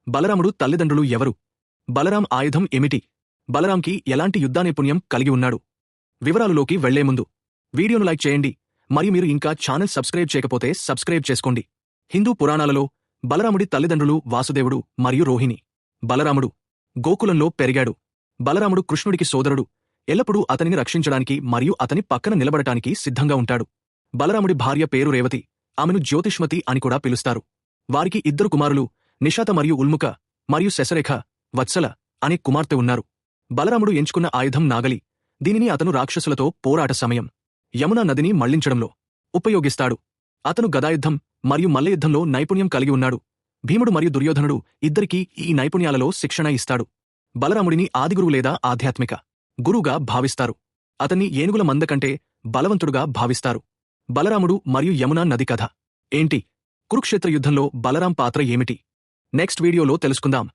బలరాముడు తల్లిదండ్రులు ఎవరు? బలరాం ఆయుధం ఏమిటి? బలరాంకి ఎలాంటి యుద్ధానైపుణ్యం కలిగి ఉన్నాడు? వివరాలలోకి వెళ్లే ముందు వీడియోను లైక్ చేయండి, మరియు మీరు ఇంకా ఛానల్ సబ్స్క్రైబ్ చేయకపోతే సబ్స్క్రైబ్ చేసుకోండి. హిందూ పురాణాలలో బలరాముడి తల్లిదండ్రులు వాసుదేవుడు మరియు రోహిణి. బలరాముడు గోకులంలో పెరిగాడు. బలరాముడు కృష్ణుడికి సోదరుడు. ఎల్లప్పుడూ అతనిని రక్షించడానికి మరియు అతని పక్కన నిలబడటానికి సిద్ధంగా ఉంటాడు. బలరాముడి భార్య పేరు రేవతి. ఆమెను జ్యోతిష్మతి అని కూడా పిలుస్తారు. వారికి 2 కుమారులు, నిషాత మరియు ఉల్ముక, మరియు శశరేఖ, వత్సల అనే కుమార్తె ఉన్నారు. బలరాముడు ఎంచుకున్న ఆయుధం నాగలి. దీనిని అతను రాక్షసులతో పోరాట సమయం యమునా నదిని మళ్లించడంలో ఉపయోగిస్తాడు. అతను గదాయుద్ధం మరియు మల్లయుద్ధంలో నైపుణ్యం కలిగి ఉన్నాడు. భీముడు మరియు దుర్యోధనుడు ఇద్దరికీ ఈ నైపుణ్యాలలో శిక్షణ ఇస్తాడు. బలరాముడిని ఆదిగురువు లేదా ఆధ్యాత్మిక గురువుగా భావిస్తారు. అతన్ని ఏనుగుల మంద కంటే బలవంతుడుగా భావిస్తారు. బలరాముడు మరియు యమునా నది కథ ఏంటి? కురుక్షేత్ర యుద్ధంలో బలరాం పాత్ర ఏమిటి? నెక్స్ట్ వీడియోలో తెలుసుకుందాం.